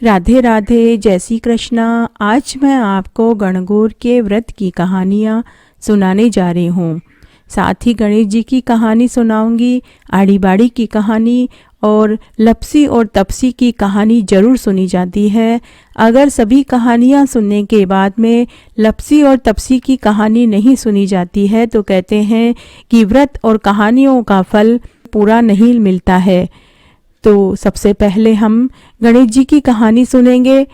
राधे राधे, जय श्री कृष्णा। आज मैं आपको गणगौर के व्रत की कहानियाँ सुनाने जा रही हूँ। साथ ही गणेश जी की कहानी सुनाऊंगी, आड़ी बाड़ी की कहानी और लपसी और तपसी की कहानी जरूर सुनी जाती है। अगर सभी कहानियाँ सुनने के बाद में लपसी और तपसी की कहानी नहीं सुनी जाती है तो कहते हैं कि व्रत और कहानियों का फल पूरा नहीं मिलता है। तो सबसे पहले हम गणेश जी की कहानी सुनेंगे।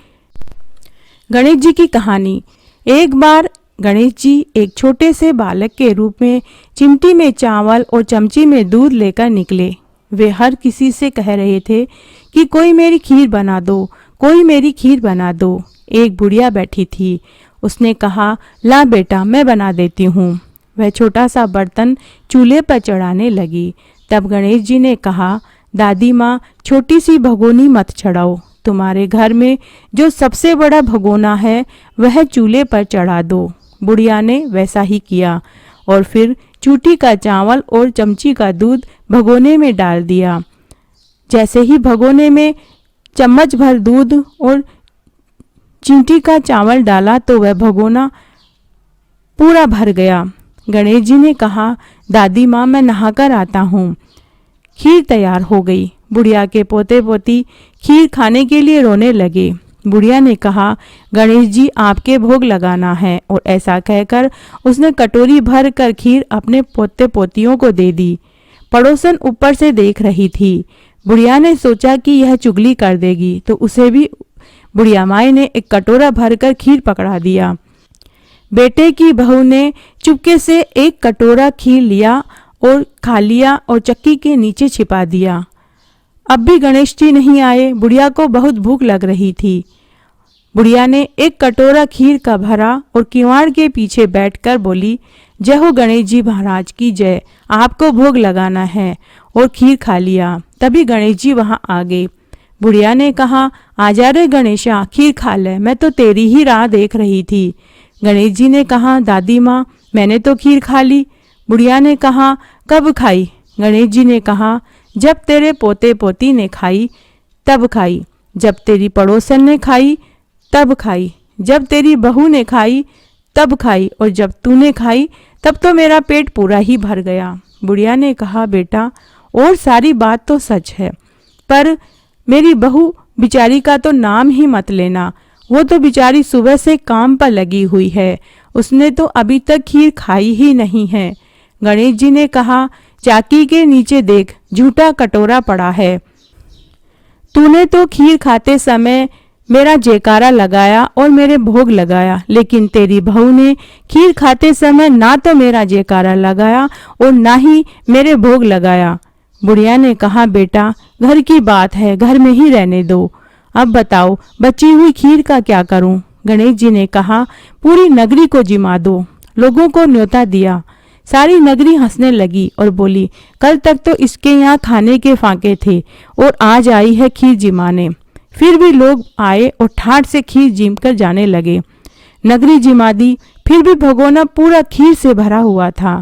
गणेश जी की कहानी। एक बार गणेश जी एक छोटे से बालक के रूप में चिमटी में चावल और चमची में दूध लेकर निकले। वे हर किसी से कह रहे थे कि कोई मेरी खीर बना दो, कोई मेरी खीर बना दो। एक बुढ़िया बैठी थी। उसने कहा, ला बेटा, मैं बना देती हूँ। वह छोटा सा बर्तन चूल्हे पर चढ़ाने लगी। तब गणेश जी ने कहा, दादी माँ, छोटी सी भगोनी मत चढ़ाओ। तुम्हारे घर में जो सबसे बड़ा भगोना है वह चूल्हे पर चढ़ा दो। बुढ़िया ने वैसा ही किया और फिर चूटी का चावल और चमची का दूध भगोने में डाल दिया। जैसे ही भगोने में चम्मच भर दूध और चींटी का चावल डाला तो वह भगोना पूरा भर गया। गणेश जी ने कहा, दादी माँ, मैं नहाकर आता हूँ। खीर तैयार हो गई। बुढ़िया के पोते पोती खीर खाने के लिए रोने लगे। बुढ़िया ने कहा, गणेश जी, आपके भोग लगाना है। और ऐसा कहकर उसने कटोरी भर कर खीर अपने पोते पोतियों को दे दी। पड़ोसन ऊपर से देख रही थी। बुढ़िया ने सोचा कि यह चुगली कर देगी तो उसे भी बुढ़िया माई ने एक कटोरा भरकर खीर पकड़ा दिया। बेटे की बहू ने चुपके से एक कटोरा खीर लिया और खा लिया और चक्की के नीचे छिपा दिया। अब भी गणेश जी नहीं आए। बुढ़िया को बहुत भूख लग रही थी। बुढ़िया ने एक कटोरा खीर का भरा और किवाड़ के पीछे बैठकर बोली, जय हो गणेश जी महाराज की जय, आपको भोग लगाना है। और खीर खा लिया। तभी गणेश जी वहां आ गए। बुढ़िया ने कहा, आजा रे गणेशा, खीर खा ले, मैं तो तेरी ही राह देख रही थी। गणेश जी ने कहा, दादी माँ, मैंने तो खीर खा ली। बुढ़िया ने कहा, कब खाई? गणेश जी ने कहा, जब तेरे पोते पोती ने खाई तब खाई, जब तेरी पड़ोसन ने खाई तब खाई, जब तेरी बहू ने खाई तब खाई, और जब तूने खाई तब तो मेरा पेट पूरा ही भर गया। बुढ़िया ने कहा, बेटा, और सारी बात तो सच है, पर मेरी बहू बिचारी का तो नाम ही मत लेना। वो तो बिचारी सुबह से काम पर लगी हुई है, उसने तो अभी तक खीर खाई ही नहीं है। गणेश जी ने कहा, चाकी के नीचे देख, झूठा कटोरा पड़ा है। तूने तो खीर खाते समय मेरा जयकारा लगाया और मेरे भोग लगाया, लेकिन तेरी बहू ने खीर खाते समय ना तो मेरा जयकारा लगाया और ना ही मेरे भोग लगाया। बुढ़िया ने कहा, बेटा, घर की बात है, घर में ही रहने दो। अब बताओ, बची हुई खीर का क्या करूं? गणेश जी ने कहा, पूरी नगरी को जिमा दो। लोगों को न्योता दिया। सारी नगरी हंसने लगी और बोली, कल तक तो इसके यहाँ खाने के फाके थे और आज आई है खीर जिमाने। फिर भी लोग आए और ठाठ से खीर जिम कर जाने लगे। नगरी जिमा दी, फिर भी भगोना पूरा खीर से भरा हुआ था।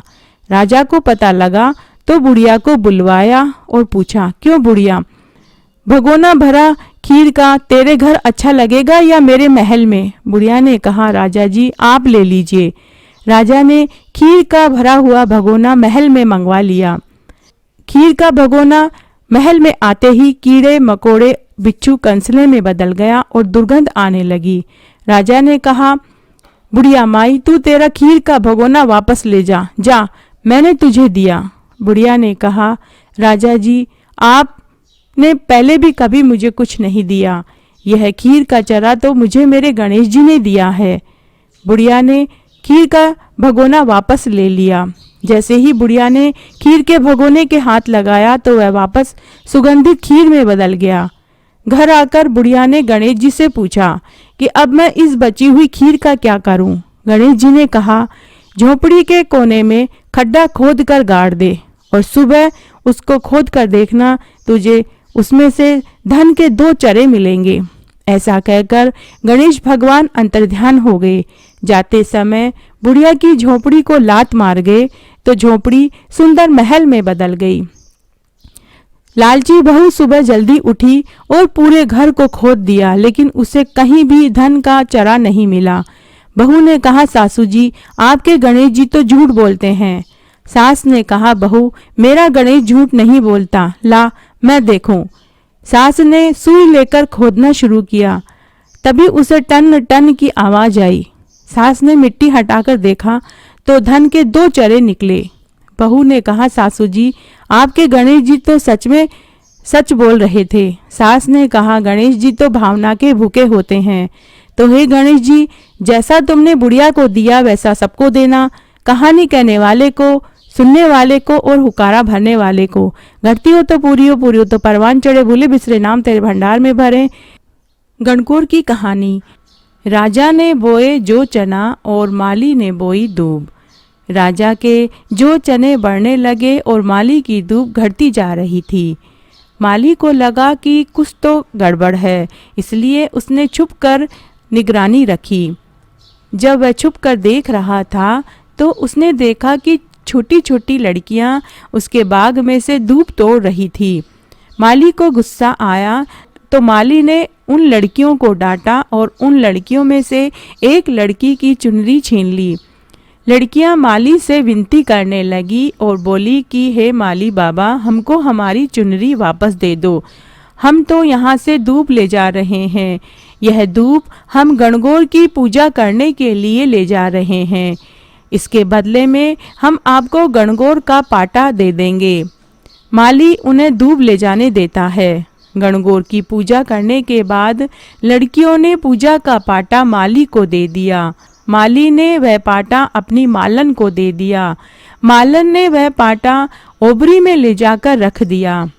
राजा को पता लगा तो बुढ़िया को बुलवाया और पूछा, क्यों बुढ़िया, भगोना भरा खीर का तेरे घर अच्छा लगेगा या मेरे महल में? बुढ़िया ने कहा, राजा जी, आप ले लीजिए। राजा ने खीर का भरा हुआ भगोना महल में मंगवा लिया। खीर का भगोना महल में आते ही कीड़े मकोड़े बिच्छू कंसले में बदल गया और दुर्गंध आने लगी। राजा ने कहा, बुढ़िया माई, तू तेरा खीर का भगोना वापस ले जा, जा, मैंने तुझे दिया। बुढ़िया ने कहा, राजा जी, आपने पहले भी कभी मुझे कुछ नहीं दिया। यह खीर का चरा तो मुझे मेरे गणेश जी ने दिया है। बुढ़िया ने खीर का भगोना वापस ले लिया। जैसे ही बुढ़िया ने खीर के भगोने के हाथ लगाया तो वह वापस सुगंधित खीर में बदल गया। घर आकर बुढ़िया ने गणेश जी से पूछा कि अब मैं इस बची हुई खीर का क्या करूं? गणेश जी ने कहा, झोपड़ी के कोने में खड्डा खोद कर गाड़ दे और सुबह उसको खोद कर देखना, तुझे उसमें से धन के 2 चरे मिलेंगे। ऐसा कहकर गणेश भगवान अंतर्ध्यान हो गए। जाते समय बुढ़िया की झोपड़ी को लात मार गए तो झोपड़ी सुंदर महल में बदल गई। लालची बहू सुबह जल्दी उठी और पूरे घर को खोद दिया, लेकिन उसे कहीं भी धन का चरा नहीं मिला। बहू ने कहा, सासू जी, आपके गणेश जी तो झूठ बोलते हैं। सास ने कहा, बहू, मेरा गणेश झूठ नहीं बोलता, ला मैं देखूं। सास ने सुई लेकर खोदना शुरू किया। तभी उसे टन टन की आवाज आई। सास ने मिट्टी हटाकर देखा तो धन के 2 चरे निकले। बहू ने कहा, सासू जी, आपके गणेश जी तो सच में सच बोल रहे थे। सास ने कहा, गणेश जी तो भावना के भूखे होते हैं। तो हे गणेश जी, जैसा तुमने बुढ़िया को दिया वैसा सबको देना, कहानी कहने वाले को, सुनने वाले को और हुकारा भरने वाले को। घटती हो तो पूरी हो तो परवान चढ़े, भूले बिसरे नाम तेरे भंडार में भरे। गणगौर की कहानी। राजा ने बोए जो चना और माली ने बोई दूब। राजा के जो चने बढ़ने लगे और माली की दूब घटती जा रही थी। माली को लगा कि कुछ तो गड़बड़ है, इसलिए उसने छुपकर निगरानी रखी। जब वह छुपकर देख रहा था तो उसने देखा कि छोटी छोटी लड़कियां उसके बाग में से दूब तोड़ रही थी। माली को गुस्सा आया तो माली ने उन लड़कियों को डांटा और उन लड़कियों में से एक लड़की की चुनरी छीन ली। लड़कियां माली से विनती करने लगी और बोली कि हे माली बाबा, हमको हमारी चुनरी वापस दे दो, हम तो यहाँ से दूब ले जा रहे हैं। यह दूब हम गणगौर की पूजा करने के लिए ले जा रहे हैं। इसके बदले में हम आपको गणगौर का पाटा दे देंगे। माली उन्हें दूब ले जाने देता है। गणगौर की पूजा करने के बाद लड़कियों ने पूजा का पाटा माली को दे दिया। माली ने वह पाटा अपनी मालन को दे दिया। मालन ने वह पाटा ओबरी में ले जाकर रख दिया।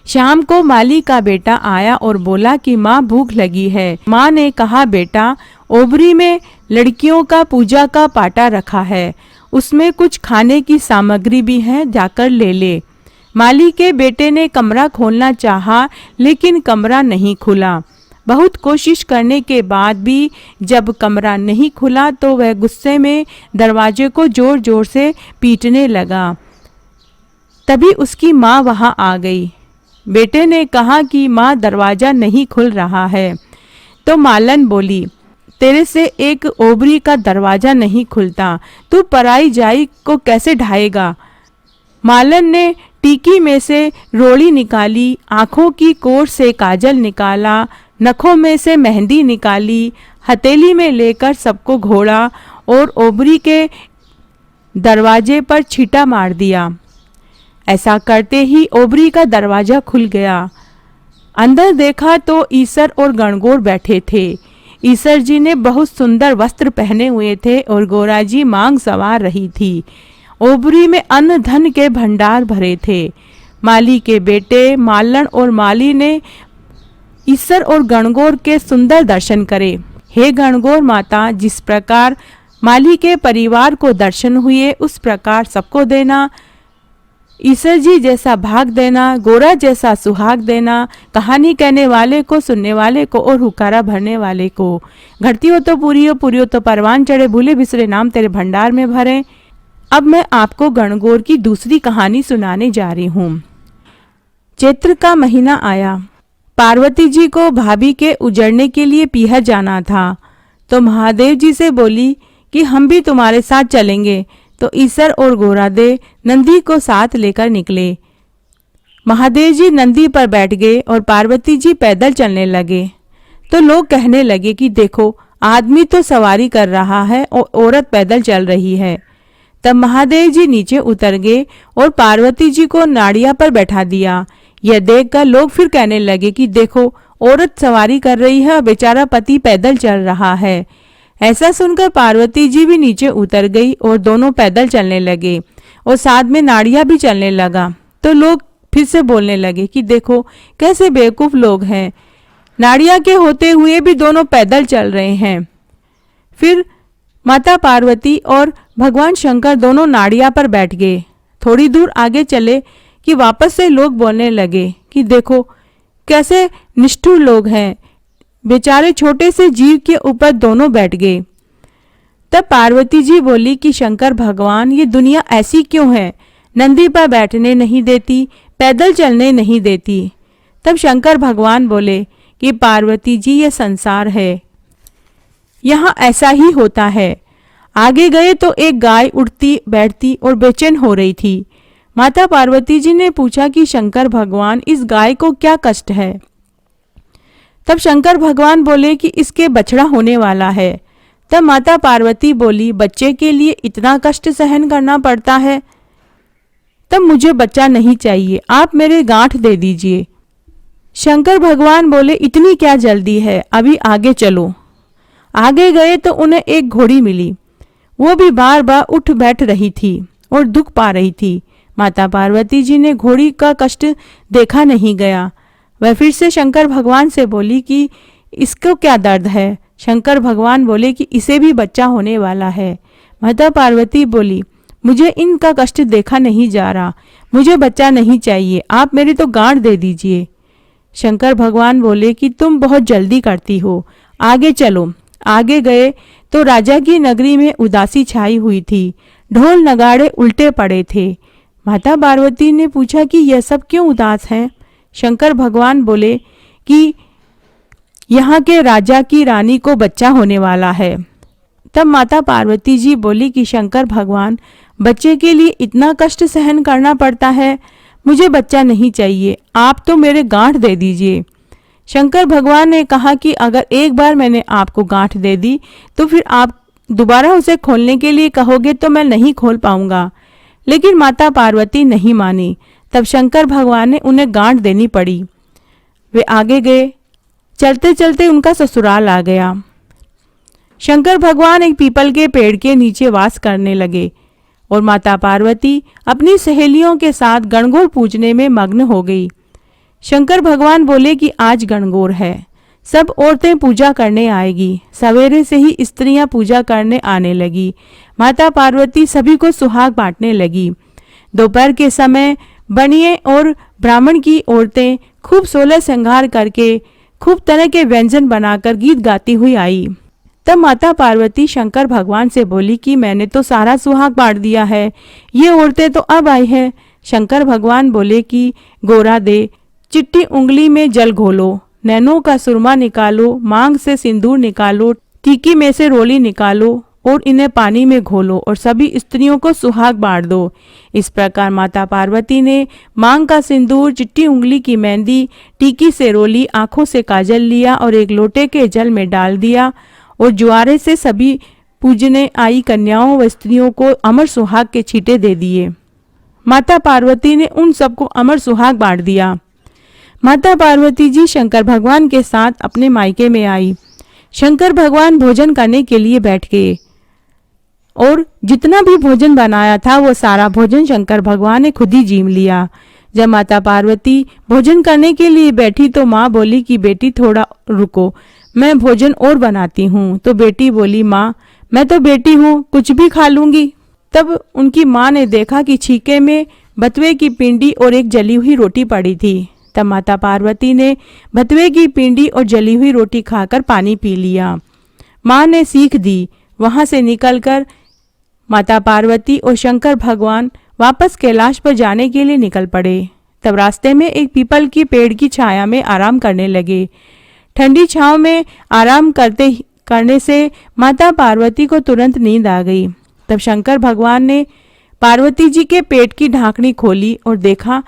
शाम को माली का बेटा आया और बोला कि माँ भूख लगी है। माँ ने कहा, बेटा, ओबरी में लड़कियों का पूजा का पाटा रखा है, उसमें कुछ खाने की सामग्री भी है, जाकर ले ले। माली के बेटे ने कमरा खोलना चाहा, लेकिन कमरा नहीं खुला। बहुत कोशिश करने के बाद भी जब कमरा नहीं खुला तो वह गुस्से में दरवाजे को जोर जोर से पीटने लगा। तभी उसकी माँ वहाँ आ गई। बेटे ने कहा कि माँ, दरवाजा नहीं खुल रहा है। तो मालन बोली, तेरे से एक ओबरी का दरवाजा नहीं खुलता, तू पराई जाई को कैसे ढाएगा। मालन ने टीकी में से रोड़ी निकाली, आंखों की कोर से काजल निकाला, नखों में से मेहंदी निकाली, हथेली में लेकर सबको घोड़ा और ओबरी के दरवाजे पर छींटा मार दिया। ऐसा करते ही ओबरी का दरवाजा खुल गया। अंदर देखा तो ईसर और गणगौर बैठे थे। ईसर जी ने बहुत सुंदर वस्त्र पहने हुए थे और गोराजी मांग सवार रही थी। ओबरी में अन्न धन के भंडार भरे थे। माली के बेटे मालन और माली ने ईसर और गणगौर के सुंदर दर्शन करे। हे गणगौर माता, जिस प्रकार माली के परिवार को दर्शन हुए उस प्रकार सबको देना। ईसर जी जैसा भाग देना, गोरा जैसा सुहाग देना, कहानी कहने वाले को, सुनने वाले को और हुकारा भरने वाले को। घटती हो तो पूरी हो तो परवान चढ़े, भूले बिसरे नाम तेरे भंडार में भरे। अब मैं आपको गणगौर की दूसरी कहानी सुनाने जा रही हूँ। चैत्र का महीना आया। पार्वती जी को भाभी के उजड़ने के लिए पीहर जाना था, तो महादेव जी से बोली कि हम भी तुम्हारे साथ चलेंगे। तो ईसर और गोरादे नंदी को साथ लेकर निकले। महादेव जी नंदी पर बैठ गए और पार्वती जी पैदल चलने लगे। तो लोग कहने लगे कि देखो, आदमी तो सवारी कर रहा है और औरत पैदल चल रही है। तब महादेव जी नीचे उतर गए और पार्वती जी को नाड़िया पर बैठा दिया। यह देखकर लोग फिर कहने लगे कि देखो, औरत सवारी कर रही है और बेचारा पति पैदल चल रहा है। ऐसा सुनकर पार्वती जी भी नीचे उतर गई और दोनों पैदल चलने लगे और साथ में नाड़िया भी चलने लगा। तो लोग फिर से बोलने लगे कि देखो, कैसे बेवकूफ लोग हैं, नाड़िया के होते हुए भी दोनों पैदल चल रहे हैं। फिर माता पार्वती और भगवान शंकर दोनों नाड़िया पर बैठ गए। थोड़ी दूर आगे चले कि वापस से लोग बोलने लगे कि देखो, कैसे निष्ठुर लोग हैं, बेचारे छोटे से जीव के ऊपर दोनों बैठ गए। तब पार्वती जी बोली कि शंकर भगवान, ये दुनिया ऐसी क्यों है, नंदी पर बैठने नहीं देती, पैदल चलने नहीं देती। तब शंकर भगवान बोले कि पार्वती जी, ये संसार है, यहाँ ऐसा ही होता है। आगे गए तो एक गाय उठती बैठती और बेचैन हो रही थी। माता पार्वती जी ने पूछा कि शंकर भगवान, इस गाय को क्या कष्ट है? तब शंकर भगवान बोले कि इसके बछड़ा होने वाला है। तब माता पार्वती बोली, बच्चे के लिए इतना कष्ट सहन करना पड़ता है? तब मुझे बच्चा नहीं चाहिए, आप मेरे गांठ दे दीजिए। शंकर भगवान बोले, इतनी क्या जल्दी है, अभी आगे चलो। आगे गए तो उन्हें एक घोड़ी मिली। वो भी बार बार उठ बैठ रही थी और दुख पा रही थी। माता पार्वती जी ने घोड़ी का कष्ट देखा नहीं गया। वह फिर से शंकर भगवान से बोली कि इसको क्या दर्द है? शंकर भगवान बोले कि इसे भी बच्चा होने वाला है। माता पार्वती बोली, मुझे इनका कष्ट देखा नहीं जा रहा, मुझे बच्चा नहीं चाहिए, आप मेरी तो गांठ दे दीजिए। शंकर भगवान बोले कि तुम बहुत जल्दी करती हो, आगे चलो। आगे गए तो राजा की नगरी में उदासी छाई हुई थी। ढोल नगाड़े उल्टे पड़े थे। माता पार्वती ने पूछा कि यह सब क्यों उदास हैं? शंकर भगवान बोले कि यहाँ के राजा की रानी को बच्चा होने वाला है। तब माता पार्वती जी बोली कि शंकर भगवान, बच्चे के लिए इतना कष्ट सहन करना पड़ता है, मुझे बच्चा नहीं चाहिए, आप तो मेरे गांठ दे दीजिए। शंकर भगवान ने कहा कि अगर एक बार मैंने आपको गांठ दे दी तो फिर आप दोबारा उसे खोलने के लिए कहोगे तो मैं नहीं खोल पाऊंगा। लेकिन माता पार्वती नहीं मानी। तब शंकर भगवान ने उन्हें गांठ देनी पड़ी। वे आगे गए। चलते चलते उनका ससुराल आ गया। शंकर भगवान एक पीपल के पेड़ के नीचे वास करने लगे और माता पार्वती अपनी सहेलियों के साथ गणगौर पूजने में मग्न हो गई। शंकर भगवान बोले कि आज गणगौर है, सब औरतें पूजा करने आएगी। सवेरे से ही स्त्रियां पूजा करने आने लगी। माता पार्वती सभी को सुहाग बांटने लगी। दोपहर के समय बनिए और ब्राह्मण की औरतें खूब 16 श्रृंगार करके खूब तरह के व्यंजन बनाकर गीत गाती हुई आई। तब माता पार्वती शंकर भगवान से बोली कि मैंने तो सारा सुहाग बांट दिया है, ये औरतें तो अब आई है। शंकर भगवान बोले कि गोरा दे, चिट्टी उंगली में जल घोलो, नैनों का सुरमा निकालो, मांग से सिंदूर निकालो, टीकी में से रोली निकालो और इन्हें पानी में घोलो और सभी स्त्रियों को सुहाग बांट दो। इस प्रकार माता पार्वती ने मांग का सिंदूर, चिट्टी उंगली की मेहंदी, टीकी से रोली, आंखों से काजल लिया और एक लोटे के जल में डाल दिया और जुआरे से सभी पूजने आई कन्याओं व स्त्रियों को अमर सुहाग के छींटे दे दिए। माता पार्वती ने उन सबको अमर सुहाग बांट दिया। माता पार्वती जी शंकर भगवान के साथ अपने मायके में आई। शंकर भगवान भोजन करने के लिए बैठ गए और जितना भी भोजन बनाया था वो सारा भोजन शंकर भगवान ने खुद ही जीम लिया। जब माता पार्वती भोजन करने के लिए बैठी तो माँ बोली कि बेटी थोड़ा रुको, मैं भोजन और बनाती हूँ। तो बेटी बोली, माँ मैं तो बेटी हूँ, कुछ भी खा लूंगी। तब उनकी माँ ने देखा कि छीके में बथुए की पिंडी और एक जली हुई रोटी पड़ी थी। तब माता पार्वती ने बथुए की पिंडी और जली हुई रोटी खाकर पानी पी लिया। माँ ने सीख दी। वहां से निकलकर माता पार्वती और शंकर भगवान वापस कैलाश पर जाने के लिए निकल पड़े। तब रास्ते में एक पीपल की पेड़ की छाया में आराम करने लगे। ठंडी छांव में आराम करने से माता पार्वती को तुरंत नींद आ गई। तब शंकर भगवान ने पार्वती जी के पेट की ढाकनी खोली और देखा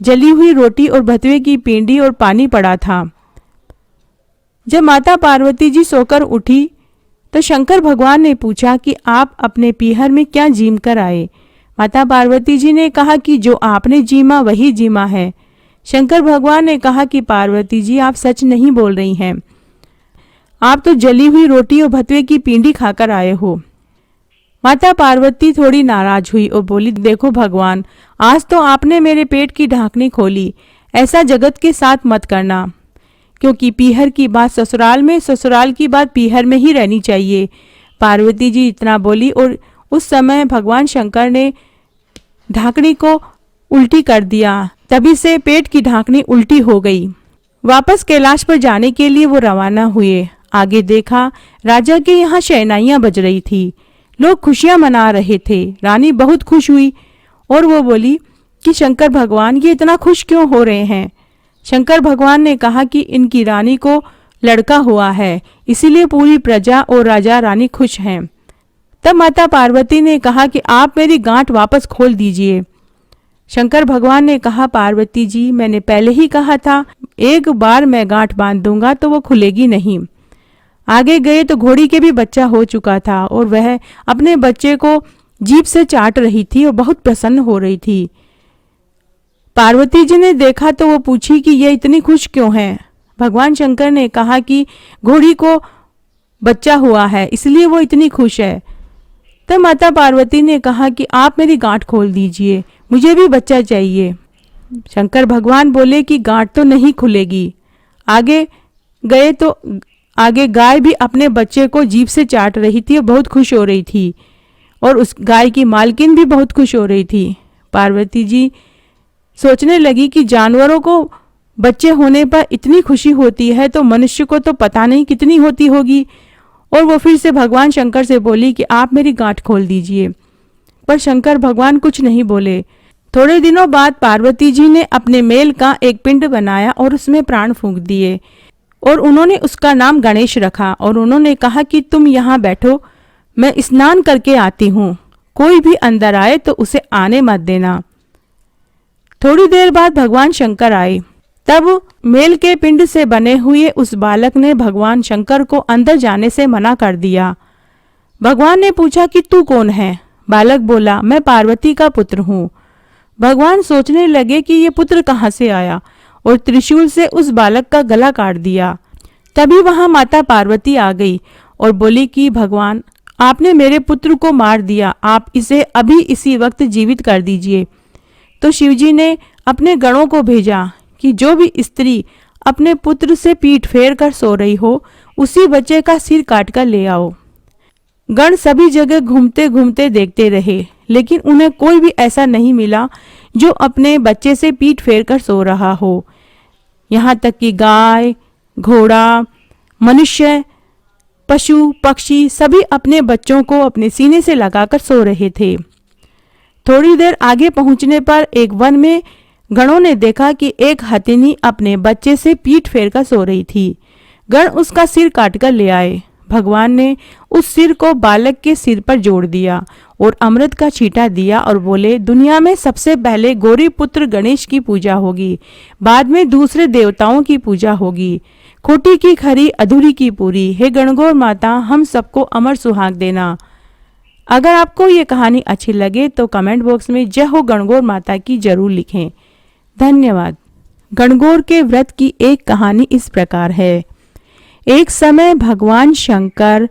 जली हुई रोटी और बथुए की पिंडी और पानी पड़ा था। जब माता पार्वती जी सोकर उठी तो शंकर भगवान ने पूछा कि आप अपने पीहर में क्या जीम कर आए? माता पार्वती जी ने कहा कि जो आपने जीमा वही जीमा है। शंकर भगवान ने कहा कि पार्वती जी आप सच नहीं बोल रही हैं, आप तो जली हुई रोटी और बथुए की पिंडी खाकर आए हो। माता पार्वती थोड़ी नाराज हुई और बोली, देखो भगवान, आज तो आपने मेरे पेट की ढाकनी खोली, ऐसा जगत के साथ मत करना, क्योंकि पीहर की बात ससुराल में, ससुराल की बात पीहर में ही रहनी चाहिए। पार्वती जी इतना बोली और उस समय भगवान शंकर ने ढाकनी को उल्टी कर दिया। तभी से पेट की ढाकनी उल्टी हो गई। वापस कैलाश पर जाने के लिए वो रवाना हुए। आगे देखा राजा के यहाँ शहनाइयां बज रही थी, लोग खुशियां मना रहे थे। रानी बहुत खुश हुई और वो बोली कि शंकर भगवान ये इतना खुश क्यों हो रहे हैं। शंकर भगवान ने कहा कि इनकी रानी को लड़का हुआ है, इसीलिए पूरी प्रजा और राजा रानी खुश हैं। तब माता पार्वती ने कहा कि आप मेरी गांठ वापस खोल दीजिए। शंकर भगवान ने कहा, पार्वती जी, मैंने पहले ही कहा था, एक बार मैं गांठ बांध दूंगा तो वो खुलेगी नहीं। आगे गए तो घोड़ी के भी बच्चा हो चुका था और वह अपने बच्चे को जीभ से चाट रही थी और बहुत प्रसन्न हो रही थी। पार्वती जी ने देखा तो वो पूछी कि ये इतनी खुश क्यों है। भगवान शंकर ने कहा कि घोड़ी को बच्चा हुआ है, इसलिए वो इतनी खुश है। तब माता पार्वती ने कहा कि आप मेरी गांठ खोल दीजिए, मुझे भी बच्चा चाहिए। शंकर भगवान बोले कि गांठ तो नहीं खुलेगी। आगे गए तो आगे गाय भी अपने बच्चे को जीभ से चाट रही थी और बहुत खुश हो रही थी, और उस गाय की मालकिन भी बहुत खुश हो रही थी। पार्वती जी सोचने लगी कि जानवरों को बच्चे होने पर इतनी खुशी होती है तो मनुष्य को तो पता नहीं कितनी होती होगी। और वो फिर से भगवान शंकर से बोली कि आप मेरी गांठ खोल दीजिए, पर शंकर भगवान कुछ नहीं बोले। थोड़े दिनों बाद पार्वती जी ने अपने मेल का एक पिंड बनाया और उसमें प्राण फूंक दिए, और उन्होंने उसका नाम गणेश रखा। और उन्होंने कहा कि तुम यहाँ बैठो, मैं स्नान करके आती हूँ, कोई भी अंदर आए तो उसे आने मत देना। थोड़ी देर बाद भगवान शंकर आए। तब मेल के पिंड से बने हुए उस बालक ने भगवान शंकर को अंदर जाने से मना कर दिया। भगवान ने पूछा कि तू कौन है। बालक बोला, मैं पार्वती का पुत्र हूँ। भगवान सोचने लगे कि ये पुत्र कहाँ से आया, और त्रिशूल से उस बालक का गला काट दिया। तभी वहां माता पार्वती आ गई और बोली कि भगवान, आपने मेरे पुत्र को मार दिया, आप इसे अभी इसी वक्त जीवित कर दीजिए। तो शिवजी ने अपने गणों को भेजा कि जो भी स्त्री अपने पुत्र से पीठ फेर कर सो रही हो, उसी बच्चे का सिर काट कर ले आओ। गण सभी जगह घूमते घूमते देखते रहे, लेकिन उन्हें कोई भी ऐसा नहीं मिला जो अपने बच्चे से पीठ फेर कर सो रहा हो। यहाँ तक कि गाय, घोड़ा, मनुष्य, पशु, पक्षी सभी अपने बच्चों को अपने सीने से लगाकर सो रहे थे। थोड़ी देर आगे पहुंचने पर एक वन में गणों ने देखा कि एक हथिनी अपने बच्चे से पीठ फेर कर सो रही थी। गण उसका सिर काटकर ले आए। भगवान ने उस सिर को बालक के सिर पर जोड़ दिया और अमृत का छींटा दिया और बोले, दुनिया में सबसे पहले गौरी पुत्र गणेश की पूजा होगी, बाद में दूसरे देवताओं की पूजा होगी। खोटी की खरी, अधूरी की पूरी। हे गणगौर माता, हम सबको अमर सुहाग देना। अगर आपको ये कहानी अच्छी लगे तो कमेंट बॉक्स में जय हो गणगौर माता की जरूर लिखें। धन्यवाद। गणगौर के व्रत की एक कहानी इस प्रकार है। एक समय भगवान शंकर,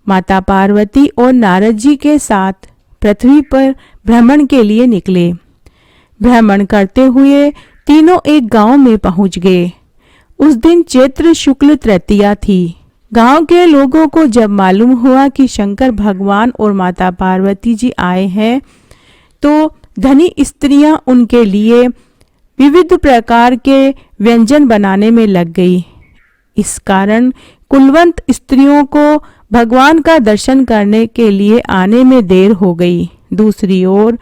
माता पार्वती और नारद जी के साथ पृथ्वी पर भ्रमण के लिए निकले। भ्रमण करते हुए तीनों एक गांव में पहुंच गए। उस दिन चैत्र शुक्ल तृतीया थी। गांव के लोगों को जब मालूम हुआ कि शंकर भगवान और माता पार्वती जी आए हैं, तो धनी स्त्रियां उनके लिए विविध प्रकार के व्यंजन बनाने में लग गई। इस कारण कुलवंत स्त्रियों को भगवान का दर्शन करने के लिए आने में देर हो गई। दूसरी ओर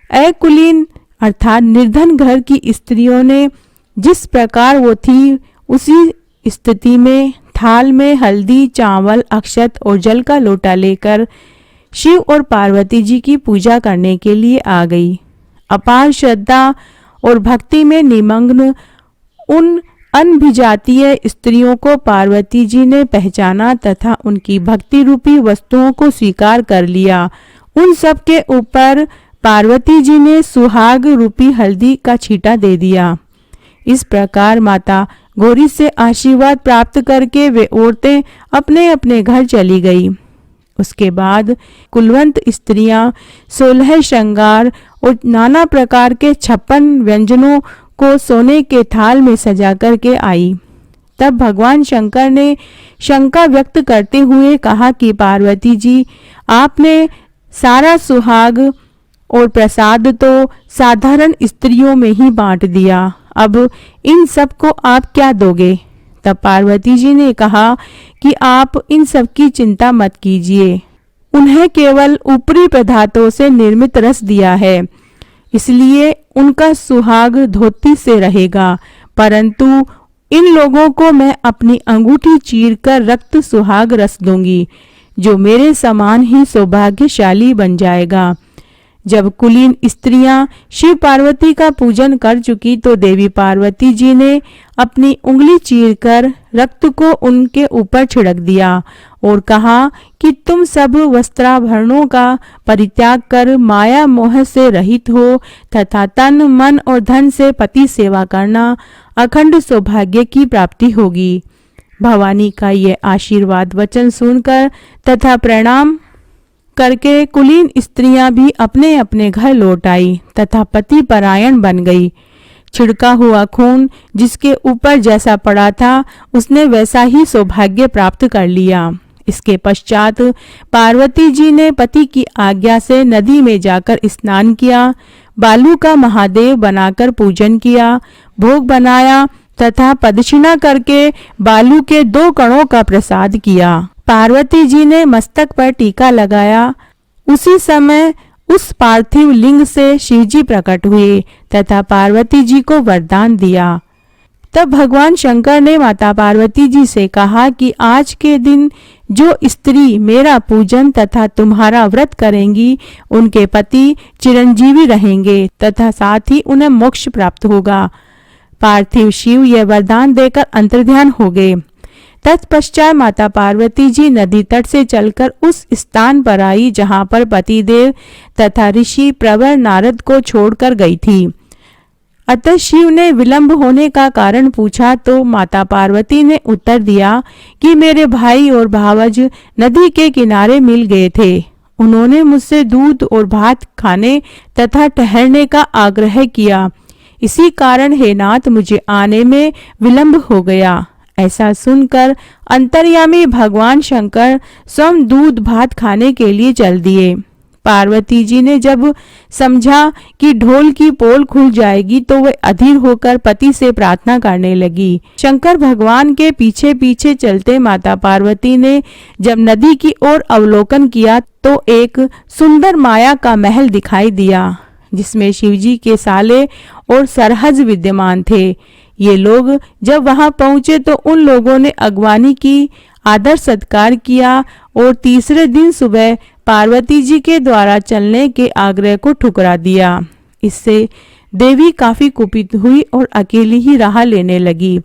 अकुलीन अर्थात निर्धन घर की स्त्रियों ने जिस प्रकार वो थी, उसी स्थिति में थाल में हल्दी, चावल, अक्षत और जल का लोटा लेकर शिव और पार्वती जी की पूजा करने के लिए आ गई। अपार श्रद्धा और भक्ति में निमग्न उन अनभिजातीय स्त्रियों को पार्वती जी ने पहचाना तथा उनकी भक्ति रूपी वस्तुओं को स्वीकार कर लिया। उन सब के ऊपर पार्वती जी ने सुहाग रूपी हल्दी का छींटा दे दिया। इस प्रकार माता गौरी से आशीर्वाद प्राप्त करके वे औरतें अपने अपने घर चली गई। उसके बाद कुलवंत स्त्रियां 16 श्रृंगार और नाना प्रकार के 56 व्यंजनों को सोने के थाल में सजा करके आई। तब भगवान शंकर ने शंका व्यक्त करते हुए कहा कि पार्वती जी, आपने सारा सुहाग और प्रसाद तो साधारण स्त्रियों में ही बांट दिया, अब इन सब को आप क्या दोगे? तब पार्वती जी ने कहा कि आप इन सब की चिंता मत कीजिए, उन्हें केवल ऊपरी पदार्थों से निर्मित रस दिया है। इसलिए उनका सुहाग धोती से रहेगा, परंतु इन लोगों को मैं अपनी अंगूठी चीरकर रक्त सुहाग रस दूंगी, जो मेरे समान ही सौभाग्यशाली बन जाएगा। जब कुलीन स्त्रियां शिव पार्वती का पूजन कर चुकी तो देवी पार्वती जी ने अपनी उंगली चीरकर रक्त को उनके ऊपर छिड़क दिया और कहा कि तुम सब वस्त्राभरणों का परित्याग कर माया मोह से रहित हो तथा तन मन और धन से पति सेवा करना, अखंड सौभाग्य की प्राप्ति होगी। भवानी का ये आशीर्वाद वचन सुनकर तथा प्रणाम करके कुलीन स्त्रियां भी अपने अपने घर लौट आई तथा पति परायण बन गई। छिड़का हुआ खून जिसके ऊपर जैसा पड़ा था उसने वैसा ही सौभाग्य प्राप्त कर लिया। इसके पश्चात पार्वती जी ने पति की आज्ञा से नदी में जाकर स्नान किया, बालू का महादेव बनाकर पूजन किया, भोग बनाया तथा प्रदक्षिणा करके बालू के 2 कणों का प्रसाद किया। पार्वती जी ने मस्तक पर टीका लगाया। उसी समय उस पार्थिव लिंग से शिवजी प्रकट हुए तथा पार्वती जी को वरदान दिया। तब भगवान शंकर ने माता पार्वती जी से कहा कि आज के दिन जो स्त्री मेरा पूजन तथा तुम्हारा व्रत करेंगी उनके पति चिरंजीवी रहेंगे तथा साथ ही उन्हें मोक्ष प्राप्त होगा। पार्थिव शिव यह वरदान देकर अंतर्ध्यान हो गए। तत्पश्चात माता पार्वती जी नदी तट से चलकर उस स्थान पर आई जहां पर पतिदेव तथा ऋषि प्रवर नारद को छोड़कर गई थी। अतः शिव ने विलंब होने का कारण पूछा तो माता पार्वती ने उत्तर दिया कि मेरे भाई और भावज नदी के किनारे मिल गए थे। उन्होंने मुझसे दूध और भात खाने तथा ठहरने का आग्रह किया। इसी कारण हे नाथ मुझे आने में विलंब हो गया। ऐसा सुनकर अंतर्यामी भगवान शंकर स्वयं दूध भात खाने के लिए चल दिए। पार्वती जी ने जब समझा कि ढोल की पोल खुल जाएगी तो वह अधीर होकर पति से प्रार्थना करने लगी। शंकर भगवान के पीछे पीछे चलते माता पार्वती ने जब नदी की ओर अवलोकन किया तो एक सुंदर माया का महल दिखाई दिया जिसमें शिवजी के साले और सरहज विद्यमान थे। ये लोग जब वहां पहुंचे तो उन लोगों ने अगवानी की, आदर सत्कार किया और तीसरे दिन सुबह पार्वती जी के द्वारा चलने के आग्रह को ठुकरा दिया। इससे देवी काफी कुपित हुई और अकेली ही राह लेने लगी।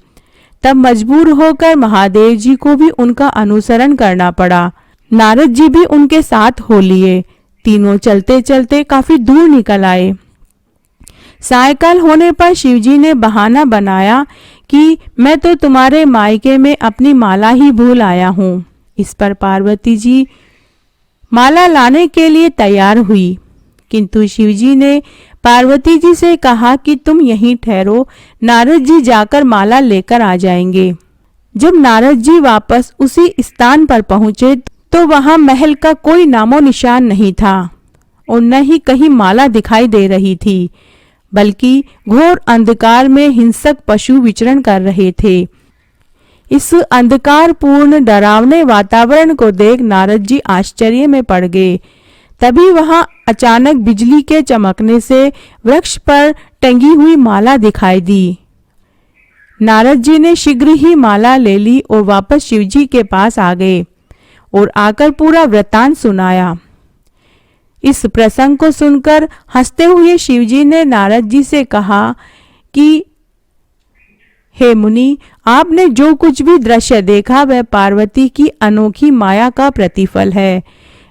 तब मजबूर होकर महादेव जी को भी उनका अनुसरण करना पड़ा। नारद जी भी उनके साथ हो लिए। तीनों चलते चलते काफी दूर निकल आए। सायकाल होने पर शिवजी ने बहाना बनाया कि मैं तो तुम्हारे मायके में अपनी माला ही भूल आया हूँ। इस पर पार्वती जी माला लाने के लिए तैयार हुई, किंतु शिवजी ने पार्वती जी से कहा कि तुम यहीं ठहरो, नारद जी जाकर माला लेकर आ जाएंगे। जब नारद जी वापस उसी स्थान पर पहुंचे तो वहां महल का कोई नामो निशान नहीं था और न ही कहीं माला दिखाई दे रही थी, बल्कि घोर अंधकार में हिंसक पशु विचरण कर रहे थे। इस अंधकारपूर्ण डरावने वातावरण को देख नारद जी आश्चर्य में पड़ गए। तभी वहां अचानक बिजली के चमकने से वृक्ष पर टंगी हुई माला दिखाई दी। नारद जी ने शीघ्र ही माला ले ली और वापस शिवजी के पास आ गए और आकर पूरा वृत्तांत सुनाया। इस प्रसंग को सुनकर हंसते हुए शिवजी ने नारद जी से कहा कि हे मुनि, आपने जो कुछ भी दृश्य देखा वह पार्वती की अनोखी माया का प्रतिफल है।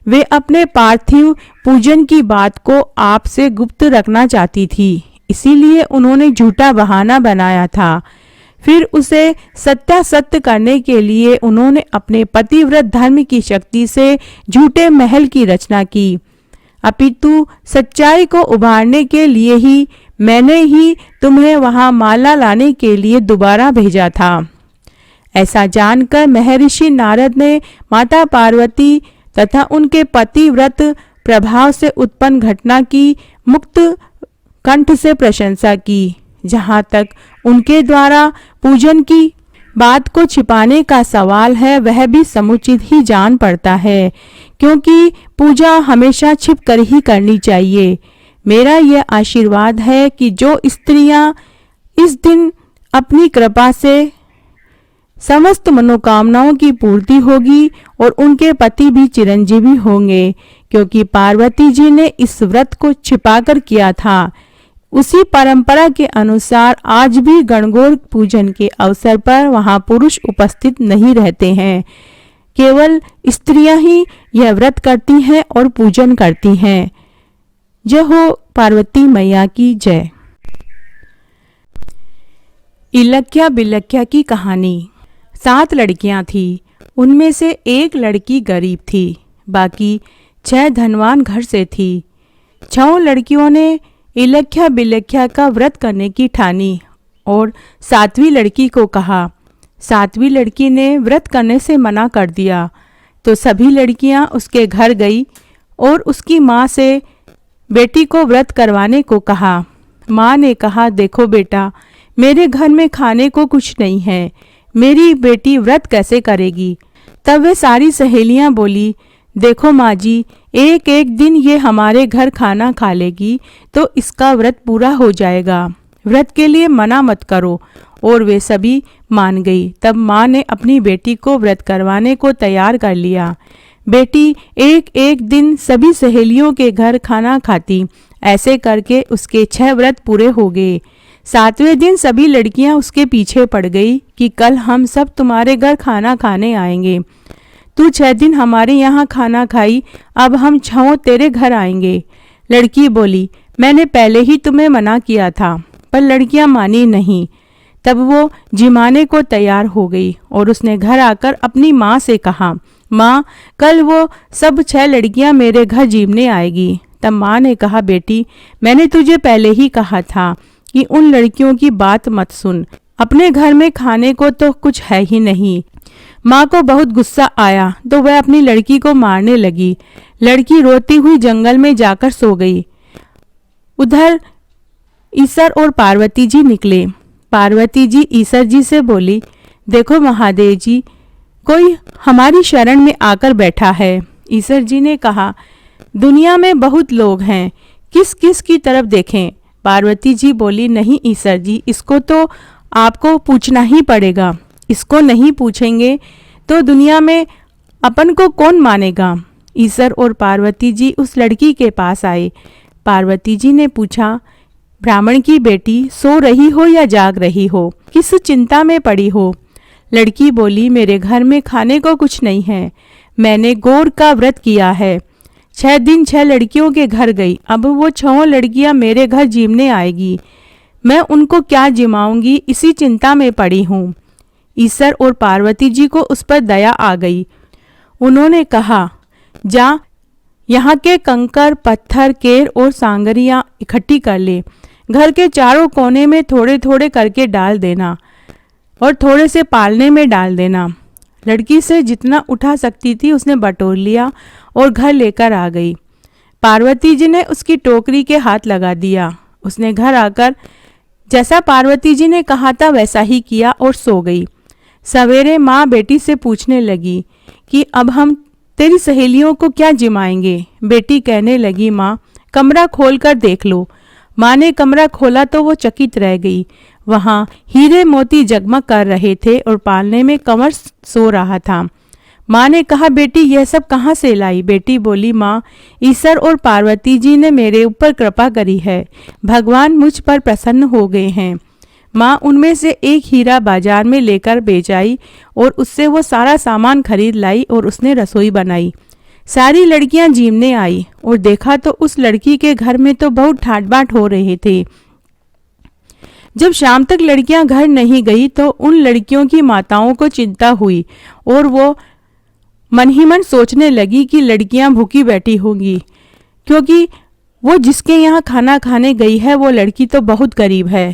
वे अपने पार्थिव पूजन की बात को आपसे गुप्त रखना चाहती थी, इसीलिए उन्होंने झूठा बहाना बनाया था। फिर उसे सत्यासत्य करने के लिए उन्होंने अपने पतिव्रत धर्म की शक्ति से झूठे महल की रचना की। अपितु सच्चाई को उभारने के लिए ही मैंने ही तुम्हें वहां माला लाने के लिए दोबारा भेजा था। ऐसा जानकर महर्षि नारद ने माता पार्वती तथा उनके पतिव्रत प्रभाव से उत्पन्न घटना की मुक्त कंठ से प्रशंसा की। जहाँ तक उनके द्वारा पूजन की बात को छिपाने का सवाल है वह भी समुचित ही जान पड़ता है, क्योंकि पूजा हमेशा छिप कर ही करनी चाहिए। मेरा यह आशीर्वाद है कि जो स्त्रियां इस दिन अपनी कृपा से समस्त मनोकामनाओं की पूर्ति होगी और उनके पति भी चिरंजीवी होंगे, क्योंकि पार्वती जी ने इस व्रत को छिपाकर किया था। उसी परंपरा के अनुसार आज भी गणगौर पूजन के अवसर पर वहां पुरुष उपस्थित नहीं रहते हैं, केवल स्त्रियां ही यह व्रत करती हैं और पूजन करती हैं। जय हो पार्वती मैया की जय। इलख्या बिलख्या की कहानी। 7 लड़कियां थीं। उनमें से एक लड़की गरीब थी, बाकी 6 धनवान घर से थी। 6 लड़कियों ने इलख्या बिलख्या का व्रत करने की ठानी और 7वीं लड़की को कहा। 7वीं लड़की ने व्रत करने से मना कर दिया तो सभी लड़कियां उसके घर गई और उसकी माँ से बेटी को व्रत करवाने को कहा। माँ ने कहा, देखो बेटा, मेरे घर में खाने को कुछ नहीं है, मेरी बेटी व्रत कैसे करेगी। तब वे सारी सहेलियां बोली, देखो माँ जी, एक एक दिन ये हमारे घर खाना खा लेगी तो इसका व्रत पूरा हो जाएगा, व्रत के लिए मना मत करो। और वे सभी मान गई। तब माँ ने अपनी बेटी को व्रत करवाने को तैयार कर लिया। बेटी एक एक दिन सभी सहेलियों के घर खाना खाती। ऐसे करके उसके 6 व्रत पूरे हो गए। 7वें दिन सभी लड़कियां उसके पीछे पड़ गई कि कल हम सब तुम्हारे घर खाना खाने आएंगे। तू 6 दिन हमारे यहाँ खाना खाई, अब हम 6 तेरे घर आएंगे। लड़की बोली, मैंने पहले ही तुम्हें मना किया था, पर लड़कियां मानी नहीं। तब वो जिमाने को तैयार हो गई और उसने घर आकर अपनी माँ से कहा, माँ, कल वो सब 6 लड़कियां मेरे घर जीमने आएगी। तब माँ ने कहा, बेटी, मैंने तुझे पहले ही कहा था कि उन लड़कियों की बात मत सुन, अपने घर में खाने को तो कुछ है ही नहीं। माँ को बहुत गुस्सा आया तो वह अपनी लड़की को मारने लगी। लड़की रोती हुई जंगल में जाकर सो गई। उधर ईसर और पार्वती जी निकले। पार्वती जी ईसर जी से बोली, देखो महादेव जी, कोई हमारी शरण में आकर बैठा है। ईसर जी ने कहा, दुनिया में बहुत लोग हैं, किस किस की तरफ देखें। पार्वती जी बोली, नहीं ईसर जी, इसको तो आपको पूछना ही पड़ेगा। इसको नहीं पूछेंगे तो दुनिया में अपन को कौन मानेगा। ईसर और पार्वती जी उस लड़की के पास आए। पार्वती जी ने पूछा, ब्राह्मण की बेटी, सो रही हो या जाग रही हो, किस चिंता में पड़ी हो। लड़की बोली, मेरे घर में खाने को कुछ नहीं है, मैंने गौर का व्रत किया है। 6 दिन 6 लड़कियों के घर गई, अब वो 6 लड़कियां मेरे घर जीमने आएगी, मैं उनको क्या जिमाऊंगी, इसी चिंता में पड़ी हूँ। ईसर और पार्वती जी को उस पर दया आ गई। उन्होंने कहा, जा यहाँ के कंकर, पत्थर, केर और सांगरियां इकट्ठी कर ले, घर के चारों कोने में थोड़े थोड़े करके डाल देना और थोड़े से पालने में डाल देना। लड़की से जितना उठा सकती थी उसने बटोर लिया और घर लेकर आ गई। पार्वती जी ने उसकी टोकरी के हाथ लगा दिया। उसने घर आकर जैसा पार्वती जी ने कहा था वैसा ही किया और सो गई। सवेरे माँ बेटी से पूछने लगी कि अब हम तेरी सहेलियों को क्या जिमाएंगे। बेटी कहने लगी, माँ, कमरा खोल कर देख लो। माँ ने कमरा खोला तो वो चकित रह गई। वहाँ हीरे मोती जगमग कर रहे थे और पालने में कंवर सो रहा था। माँ ने कहा, बेटी, यह सब कहाँ से लाई। बेटी बोली, माँ, ईसर और पार्वती जी ने मेरे ऊपर कृपा करी है, भगवान मुझ पर प्रसन्न हो गए हैं। माँ उनमें से एक हीरा बाजार में लेकर बेच आई और उससे वो सारा सामान खरीद लाई और उसने रसोई बनाई। सारी लड़कियां जीमने आई और देखा तो उस लड़की के घर में तो बहुत ठाट बाट हो रहे थे। जब शाम तक लड़कियां घर नहीं गई तो उन लड़कियों की माताओं को चिंता हुई और वो मन ही मन सोचने लगी कि लड़कियां भूखी बैठी होंगी, क्योंकि वो जिसके यहाँ खाना खाने गई है वो लड़की तो बहुत गरीब है।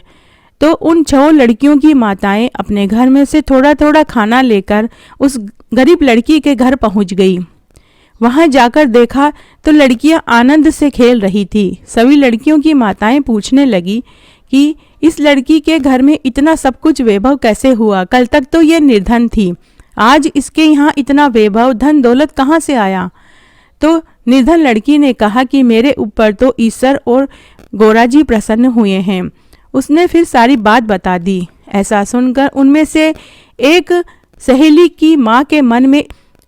तो उन 6 लड़कियों की माताएं अपने घर में से थोड़ा थोड़ा खाना लेकर उस गरीब लड़की के घर पहुंच गई। वहां जाकर देखा तो लड़कियां आनंद से खेल रही थी। सभी लड़कियों की माताएं पूछने लगी कि इस लड़की के घर में इतना सब कुछ वैभव कैसे हुआ, कल तक तो ये निर्धन थी, आज इसके यहाँ इतना वैभव धन दौलत कहाँ से आया। तो निर्धन लड़की ने कहा कि मेरे ऊपर तो ईश्वर और गोरा जी प्रसन्न हुए हैं। उसने फिर सारी बात बता दी। ऐसा सुनकर उनमें से एक सहेली की माँ के मन में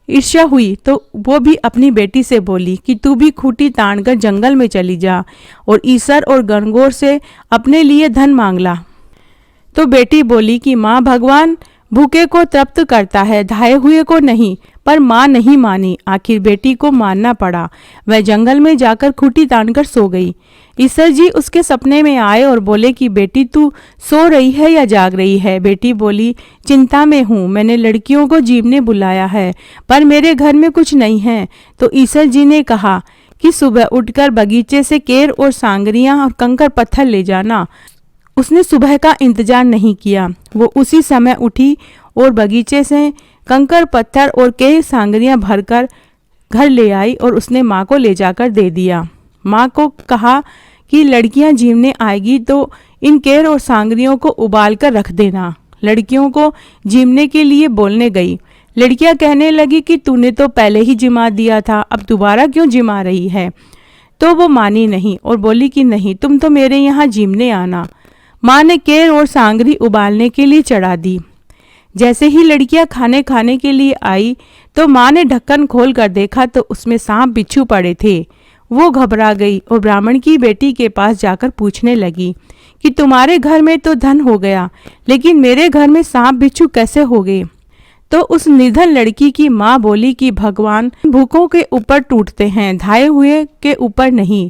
ईर्ष्या हुई, तो वो भी अपनी बेटी से बोली कि तू भी खूंटी तानकर जंगल में चली जा और ईश्वर और गणगौर से अपने लिए धन मांग ला। तो बेटी बोली कि माँ, भगवान भूखे को तृप्त करता है, धाये हुए को नहीं। पर माँ नहीं मानी। आखिर बेटी को मानना पड़ा। वह जंगल में जाकर खूंटी तानकर सो गई। ईश्वर जी उसके सपने में आए और बोले कि बेटी, तू सो रही है या जाग रही है? बेटी बोली, चिंता में हूँ, मैंने लड़कियों को जीवने बुलाया है, पर मेरे घर में कुछ नहीं है। तो ईश्वर जी ने कहा कि सुबह उठकर बगीचे से केर और सांगरियां और कंकर पत्थर ले जाना। उसने सुबह का इंतजार नहीं किया। वो उसी समय उठी और बगीचे से कंकर पत्थर और केर सांगरियां भरकर घर ले आई और उसने माँ को ले जाकर दे दिया। माँ को कहा कि लड़कियां जीवने आएगी तो इन केर और सांगरियों को उबाल कर रख देना। लड़कियों को जीवने के लिए बोलने गई। लड़कियां कहने लगी कि तूने तो पहले ही जिमा दिया था, अब दोबारा क्यों जिमा रही है? तो वो मानी नहीं और बोली कि नहीं, तुम तो मेरे यहाँ जीवने आना। माँ ने केर और सांगरी उबालने के लिए चढ़ा दी। जैसे ही लड़कियां खाने के लिए आई तो माँ ने ढक्कन खोल कर देखा तो उसमें सांप बिच्छू पड़े थे। वो घबरा गई और ब्राह्मण की बेटी के पास जाकर पूछने लगी कि तुम्हारे घर में तो धन हो गया, लेकिन मेरे घर में सांप बिच्छू कैसे हो गए? तो उस निर्धन लड़की की माँ बोली कि भगवान भूखों के ऊपर टूटते हैं, धाये हुए के ऊपर नहीं।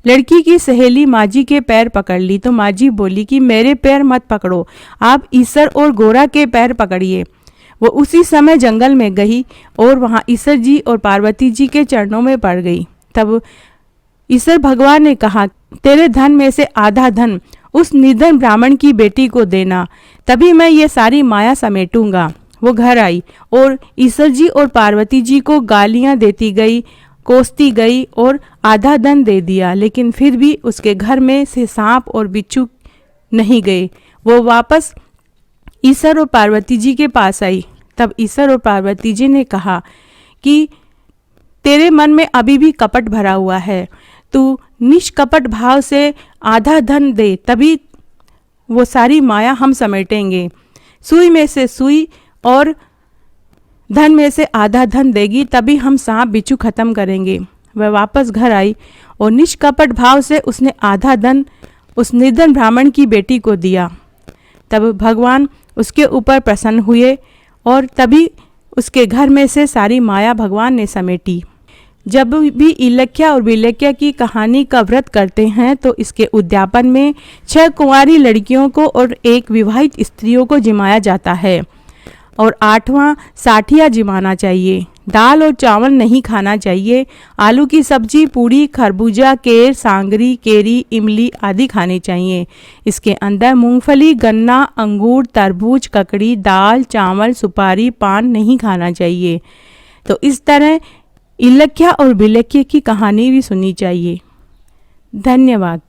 लड़की की सहेली माजी के पैर पकड़ ली तो माजी बोली कि मेरे पैर मत पकड़ो, आप ईश्वर और गोरा के पैर पकड़िए। वो उसी समय जंगल में गई और वहाँ ईश्वर जी और पार्वती जी के चरणों में पड़ गई। तब ईश्वर भगवान ने कहा, तेरे धन में से आधा धन उस निर्धन ब्राह्मण की बेटी को देना, तभी मैं ये सारी माया समेटूंगा। वो घर आई और ईश्वर जी और पार्वती जी को गालियां देती गई, कोसती गई और आधा धन दे दिया, लेकिन फिर भी उसके घर में से सांप और बिच्छू नहीं गए। वो वापस ईश्वर और पार्वती जी के पास आई। तब ईश्वर और पार्वती जी ने कहा कि तेरे मन में अभी भी कपट भरा हुआ है, तू निष्कपट भाव से आधा धन दे, तभी वो सारी माया हम समेटेंगे। सुई में से सुई और धन में से आधा धन देगी, तभी हम सांप बिच्छू खत्म करेंगे। वह वापस घर आई और निष्कपट भाव से उसने आधा धन उस निर्धन ब्राह्मण की बेटी को दिया। तब भगवान उसके ऊपर प्रसन्न हुए और तभी उसके घर में से सारी माया भगवान ने समेटी। जब भी इलख्या और विलख्या की कहानी का व्रत करते हैं तो इसके उद्यापन में 6 कुंवारी लड़कियों को और 1 विवाहित स्त्रियों को जिमाया जाता है और 8वां साठिया जिमाना चाहिए। दाल और चावल नहीं खाना चाहिए। आलू की सब्जी, पूड़ी, खरबूजा, केर, सांगरी, केरी, इमली आदि खाने चाहिए। इसके अंदर मूंगफली, गन्ना, अंगूर, तरबूज, ककड़ी, दाल, चावल, सुपारी, पान नहीं खाना चाहिए। तो इस तरह इलख्या और विलख्या की कहानी भी सुननी चाहिए। धन्यवाद।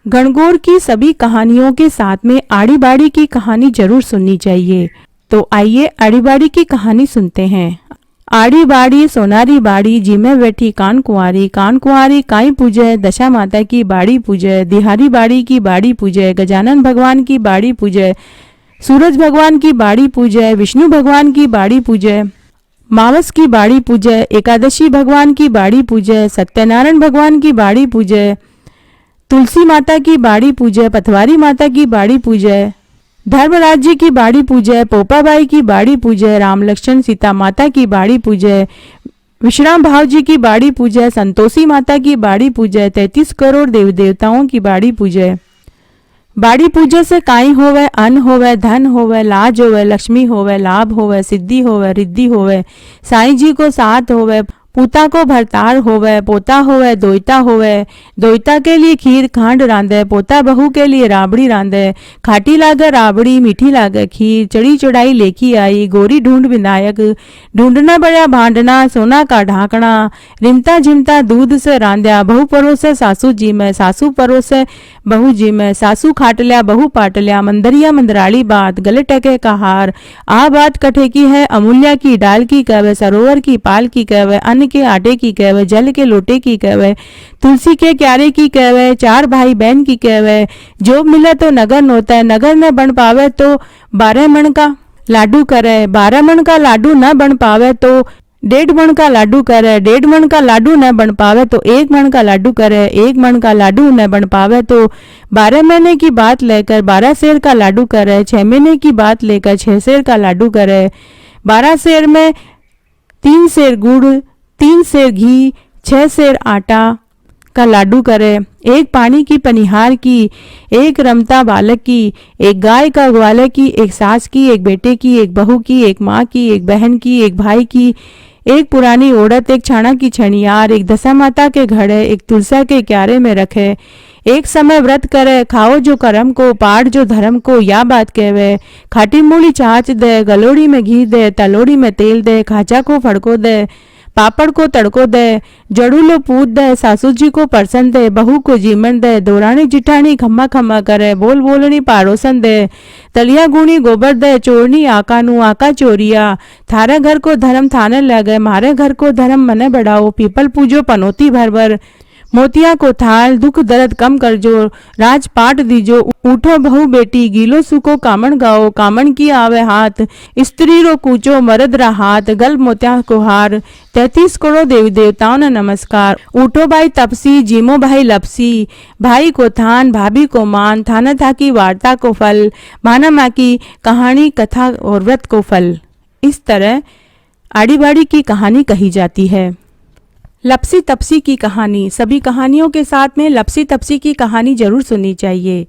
गणगौर की सभी कहानियों के साथ में आड़ी बाड़ी की कहानी जरूर सुननी चाहिए। तो आइए आड़ी बाड़ी की कहानी सुनते हैं। आड़ी बाड़ी सोनारी बाड़ी, जिमे बैठी कान कुंवारी काई पूजय, दशा माता की बाड़ी पूजय, दिहारी बाड़ी की बाड़ी पूजय, गजानन भगवान की बाड़ी पूजय, सूरज भगवान की बाड़ी पूजय, विष्णु भगवान की बाड़ी पूजय, मावस की बाड़ी पूजय, एकादशी भगवान की बाड़ी पूजय, सत्यनारायण भगवान की बाड़ी पूजय, तुलसी माता की बाड़ी पूजय, पथवारी माता की बाड़ी पूजय, धर्मराज जी की बाड़ी पूजय, पोपाबाई की बाड़ी पूजय, राम लक्ष्मण सीता माता की बाड़ी पूजय, विश्राम भाव जी की बाड़ी पूजय, संतोषी माता की बाड़ी पूजय, 33 करोड़ देव देवताओं की बाड़ी पूजय। बाड़ी पूजा से काई होवे, अन्न होवे, धन होवे, लाज होवे, लक्ष्मी होवे, लाभ होवे, सिद्धि होवे, रिद्धि होवे, साईं जी को साथ होवे, पूता को भरतार होवे, पोता होवे, दोइता के लिए खीर खांड रांधे, पोता बहू के लिए राबड़ी रांधे, खाटी लागे राबड़ी, मीठी लागे खीर, चढ़ी चढ़ाई लेखी आई, गोरी ढूंढ विनायक, ढूंढना बड़ा भांडना, सोना का ढाकना, रिमता झिमता दूध से रांध्या, बहू परोसे सासू जी में, सासू परोसे बहू जी में, सासू खाटल्या बहू पाटल्या, मंदरिया मंदराली बात, गले टके का हार, आ बात कठे की है, अमूल्या की डाल की कहवे, सरोवर की पाल की कहवे, अन्न के आटे की कहवे, जल के लोटे की कहवे, तुलसी के क्यारे की कहवे, चार भाई बहन की कहवे, जो मिला तो नगर नोता है, नगर न बन पावे तो 12 मन का लाडू करे, 12 मन का लाडू न बन पावे तो 1.5 मन का लाडू करे, 1.5 मन का लाडू न बन पावे तो 1 मन का लाडू करे, 1 मन का लाडू न बन पावे तो 12 महीने की बात लेकर 12 सेर का लाडू करे, 6 महीने की बात लेकर 6 सेर का लाडू करे, 12 सेर में 3 सेर गुड़, 3 सेर घी, 6 सेर आटा का लाडू करे, एक पानी की पनिहार की, एक रमता बालक की, एक गाय का ग्वाले की, एक सास की, एक बेटे की, एक बहू की, एक माँ की, एक बहन की, एक भाई की, एक पुरानी औरत, एक छाना की छनियार, एक दशा माता के घड़े, एक तुलसा के क्यारे में रखे, एक समय व्रत करे, खाओ जो कर्म को, पाठ जो धर्म को, या बात कहवे, खाटी मूली छाछ दे, गलोड़ी में घी दे, तलोड़ी में तेल दे, खाचा को फड़को दे, पापड़ को तड़को दे, जड़ूलो पूत दे, सासू जी को परसन दे, बहू को जीमन दे, दोरानी जिठानी खम्मा खम्मा करे, बोल बोलनी पारोसन दे, तलिया गुणी गोबर दे, चोरनी आकानू आका चोरिया, थारे घर को धर्म थाने लगे, मारे घर को धर्म मने बढ़ाओ, पीपल पूजो पनौती भर भर, मोतिया को थाल, दुख दर्द कम कर जो, राजपाट दीजो, उठो बहू बेटी, गीलो सुको कामण गाओ, कामण की आवे हाथ, स्त्री रो कूचो मर्द रा हाथ, गल मोतिया को हार, 33 करोड़ देवी देवताओं ने नमस्कार, उठो भाई तपसी, जीमो भाई लपसी, भाई को थान, भाभी को मान, थाना था की वार्ता को फल, माना माँ की कहानी कथा और व्रत को फल। इस तरह आड़ी बाड़ी की कहानी कही जाती है। लपसी तपसी की कहानी, सभी कहानियों के साथ में लपसी तपसी की कहानी जरूर सुननी चाहिए।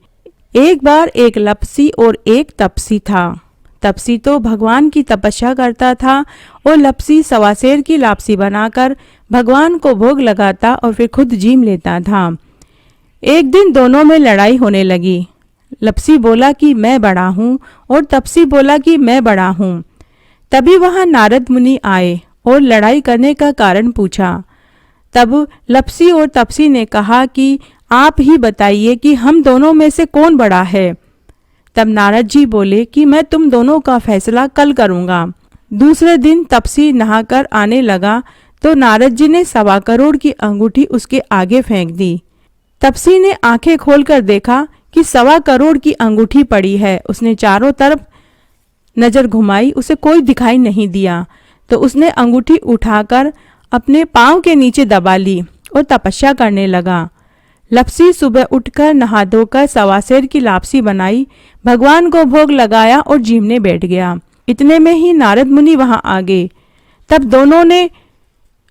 एक बार एक लपसी और एक तपसी था। तपसी तो भगवान की तपस्या करता था और लपसी सवासेर की लापसी बनाकर भगवान को भोग लगाता और फिर खुद जीम लेता था। एक दिन दोनों में लड़ाई होने लगी। लपसी बोला कि मैं बड़ा हूँ और तपसी बोला कि मैं बड़ा हूँ। तभी वहां नारद मुनि आए और लड़ाई करने का कारण पूछा। तब लपसी और तपसी ने कहा कि आप ही बताइए कि हम दोनों में से कौन बड़ा है। तब नारद जी बोले कि मैं तुम दोनों का फैसला कल करूंगा। दूसरे दिन तपसी नहाकर आने लगा तो नारद जी ने 1.25 करोड़ की अंगूठी उसके आगे फेंक दी। तपसी ने आंखें खोलकर देखा कि 1.25 करोड़ की अंगूठी पड़ी है। उसने चारों तरफ नजर घुमाई, उसे कोई दिखाई नहीं दिया तो उसने अंगूठी उठाकर अपने पांव के नीचे दबा ली और तपस्या करने लगा। लपसी सुबह उठकर नहा धोकर सवासेर की लापसी बनाई, भगवान को भोग लगाया और जीमने बैठ गया। इतने में ही नारद मुनि वहां आ गए। तब दोनों ने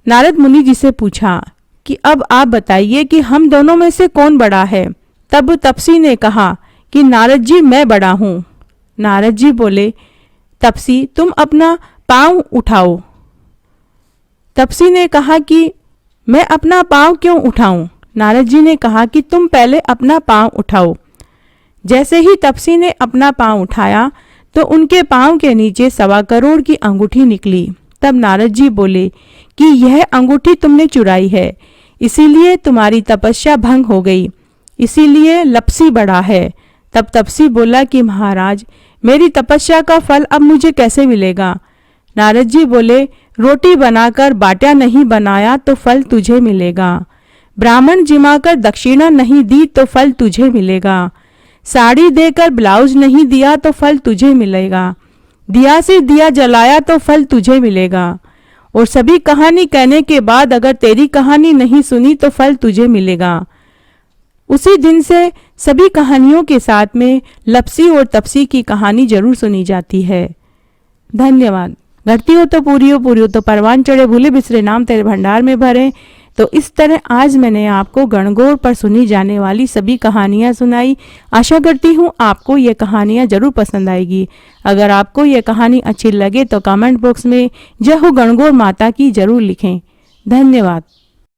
नारद मुनि जी से पूछा कि अब आप बताइए कि हम दोनों में से कौन बड़ा है। तब तपसी ने कहा कि नारद जी मैं बड़ा हूँ। नारद जी बोले, तपसी तुम अपना पांव उठाओ। तपसी ने कहा कि मैं अपना पांव क्यों उठाऊं? नारद जी ने कहा कि तुम पहले अपना पांव उठाओ। जैसे ही तपसी ने अपना पांव उठाया तो उनके पांव के नीचे 1.25 करोड़ की अंगूठी निकली। तब नारद जी बोले कि यह अंगूठी तुमने चुराई है, इसीलिए तुम्हारी तपस्या भंग हो गई, इसीलिए लपसी बड़ा है। तब तपसी बोला कि महाराज, मेरी तपस्या का फल अब मुझे कैसे मिलेगा? नारद जी बोले, रोटी बनाकर बाटा नहीं बनाया तो फल तुझे मिलेगा, ब्राह्मण जिमाकर दक्षिणा नहीं दी तो फल तुझे मिलेगा, साड़ी देकर ब्लाउज नहीं दिया तो फल तुझे मिलेगा, दिया से दिया जलाया तो फल तुझे मिलेगा, और सभी कहानी कहने के बाद अगर तेरी कहानी नहीं सुनी तो फल तुझे मिलेगा। उसी दिन से सभी कहानियों के साथ में लपसी और तपसी की कहानी जरूर सुनी जाती है। धन्यवाद। घटती हो तो पूरी हो तो परवान चढ़े, भूले बिसरे नाम तेरे भंडार में भरे। तो इस तरह आज मैंने आपको गणगौर पर सुनी जाने वाली सभी कहानियां सुनाई। आशा करती हूँ आपको ये कहानियां जरूर पसंद आएगी। अगर आपको ये कहानी अच्छी लगे तो कमेंट बॉक्स में जय हो गणगौर माता की जरूर लिखें। धन्यवाद।